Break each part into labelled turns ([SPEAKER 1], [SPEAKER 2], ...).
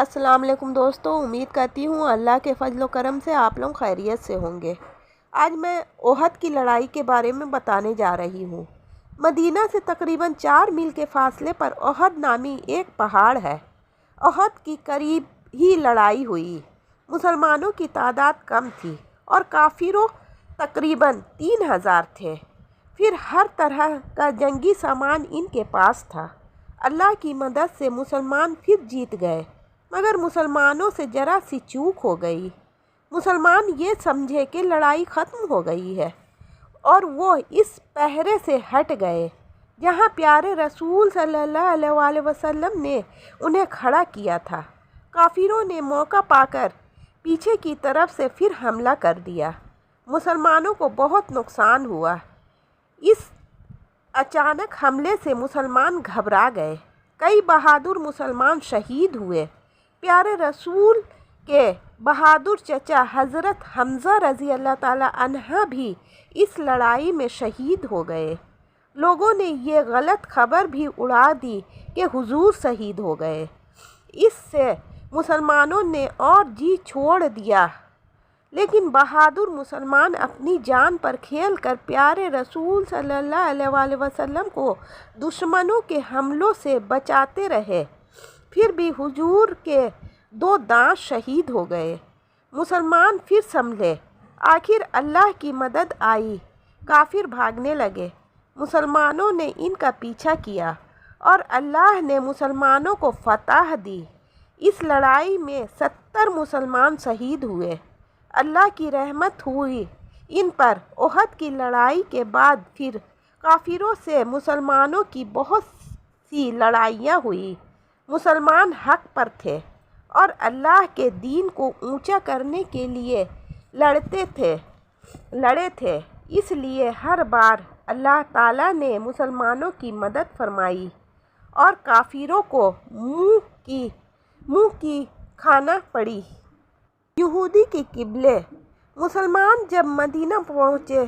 [SPEAKER 1] अस्सलाम वालेकुम दोस्तों, उम्मीद करती हूँ अल्लाह के फजल करम से आप लोग खैरियत से होंगे। आज मैं ओहद की लड़ाई के बारे में बताने जा रही हूँ। मदीना से तकरीबन 4 मील के फासले पर ओहद नामी एक पहाड़ है। ओहद की करीब ही लड़ाई हुई। मुसलमानों की तादाद कम थी और काफिरों तकरीबन 3000 थे। फिर हर तरह का जंगी सामान इनके पास था। अल्लाह की मदद से मुसलमान फिर जीत गए, मगर मुसलमानों से जरा सी चूक हो गई। मुसलमान ये समझे कि लड़ाई ख़त्म हो गई है और वो इस पहरे से हट गए जहाँ प्यारे रसूल सल्लल्लाहु अलैहि वसल्लम ने उन्हें खड़ा किया था। काफिरों ने मौका पाकर पीछे की तरफ से फिर हमला कर दिया। मुसलमानों को बहुत नुकसान हुआ। इस अचानक हमले से मुसलमान घबरा गए। कई बहादुर मुसलमान शहीद हुए। प्यारे रसूल के बहादुर चचा हज़रत हमज़ा रज़ी अल्लाह ताला अन्हा भी इस लड़ाई में शहीद हो गए। लोगों ने ये गलत खबर भी उड़ा दी कि हुजूर शहीद हो गए। इससे मुसलमानों ने और जी छोड़ दिया, लेकिन बहादुर मुसलमान अपनी जान पर खेल कर प्यारे रसूल सल्लल्लाहु अलैहि वसल्लम को दुश्मनों के हमलों से बचाते रहे। फिर भी हुजूर के 2 दांत शहीद हो गए। मुसलमान फिर संभले। आखिर अल्लाह की मदद आई। काफिर भागने लगे। मुसलमानों ने इनका पीछा किया और अल्लाह ने मुसलमानों को फतह दी। इस लड़ाई में 70 मुसलमान शहीद हुए। अल्लाह की रहमत हुई इन पर। ओहद की लड़ाई के बाद फिर काफिरों से मुसलमानों की बहुत सी लड़ाइयाँ हुई। मुसलमान हक पर थे और अल्लाह के दीन को ऊंचा करने के लिए लड़े थे। इसलिए हर बार अल्लाह ताला ने मुसलमानों की मदद फरमाई और काफिरों को मुंह की खाना पड़ी। यहूदी के किबले। मुसलमान जब मदीना पहुँचे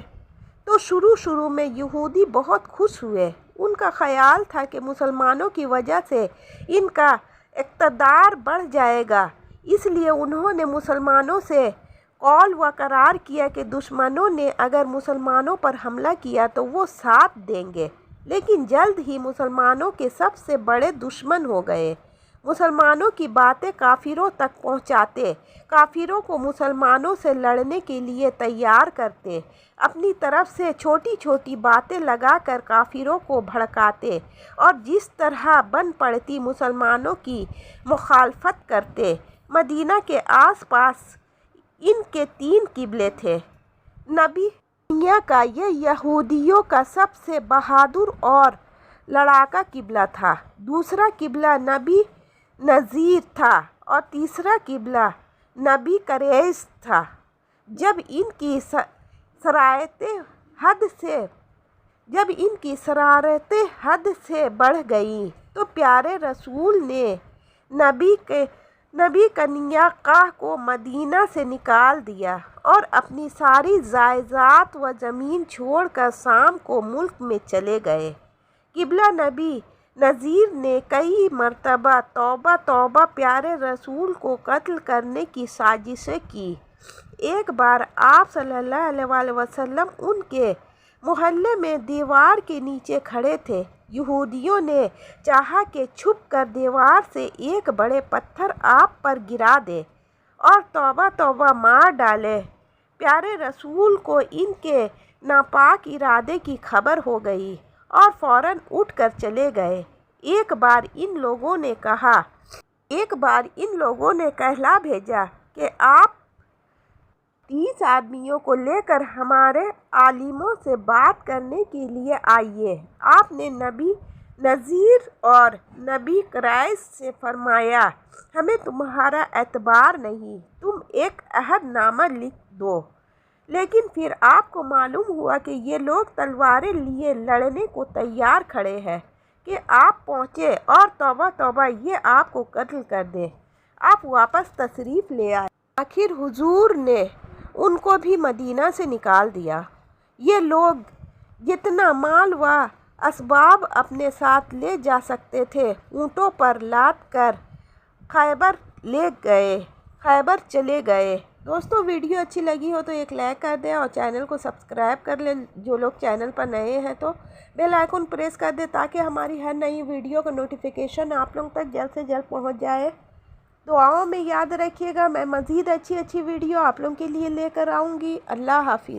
[SPEAKER 1] तो शुरू में यहूदी बहुत खुश हुए। उनका ख्याल था कि मुसलमानों की वजह से इनका इक़्तिदार बढ़ जाएगा। इसलिए उन्होंने मुसलमानों से कौल व करार किया कि दुश्मनों ने अगर मुसलमानों पर हमला किया तो वो साथ देंगे। लेकिन जल्द ही मुसलमानों के सबसे बड़े दुश्मन हो गए। मुसलमानों की बातें काफिरों तक पहुंचाते, काफिरों को मुसलमानों से लड़ने के लिए तैयार करते, अपनी तरफ से छोटी छोटी बातें लगाकर काफिरों को भड़काते और जिस तरह बन पड़ती मुसलमानों की मुखालफत करते। मदीना के आसपास इनके 3 किबले थे। नबी दुनिया का ये यहूदियों का सबसे बहादुर और लड़ाका किबला था। दूसरा किबला नबी नज़ीर था और तीसरा किबला नबी कुरैश था। जब इनकी शरारतें हद से बढ़ गईं तो प्यारे रसूल ने नबी कन्याकाह को मदीना से निकाल दिया और अपनी सारी जायदाद व ज़मीन छोड़कर शाम को मुल्क में चले गए। किबला नबी नज़ीर ने कई मरतबा तौबा प्यारे रसूल को कत्ल करने की साजिशें की। एक बार आप सल्लल्लाहु अलैहि वसल्लम उनके मोहल्ले में दीवार के नीचे खड़े थे। यहूदियों ने चाहा कि छुप कर दीवार से एक बड़े पत्थर आप पर गिरा दे और तौबा मार डाले। प्यारे रसूल को इनके नापाक इरादे की खबर हो गई और फौरन उठकर चले गए। एक बार इन लोगों ने कहला भेजा कि आप 30 आदमियों को लेकर हमारे आलिमों से बात करने के लिए आइए। आपने नबी नज़ीर और नबी कुरैश से फरमाया, हमें तुम्हारा एतबार नहीं, तुम एक अहदनामा लिख दो। लेकिन फिर आपको मालूम हुआ कि ये लोग तलवारें लिए लड़ने को तैयार खड़े हैं कि आप पहुँचे और तौबा ये आपको कत्ल कर दे। आप वापस तशरीफ़ ले आए। आखिर हुजूर ने उनको भी मदीना से निकाल दिया। ये लोग जितना माल व असबाब अपने साथ ले जा सकते थे ऊँटों पर लाद कर खैबर चले गए। दोस्तों वीडियो अच्छी लगी हो तो एक लाइक कर दें और चैनल को सब्सक्राइब कर लें। जो लोग चैनल पर नए हैं तो बेल आइकन प्रेस कर दें ताकि हमारी हर नई वीडियो का नोटिफिकेशन आप लोग तक जल्द से जल्द पहुंच जाए। दुआओं में याद रखिएगा, मैं मज़ीद अच्छी अच्छी वीडियो आप लोगों के लिए लेकर आऊँगी। अल्लाह हाफिज़।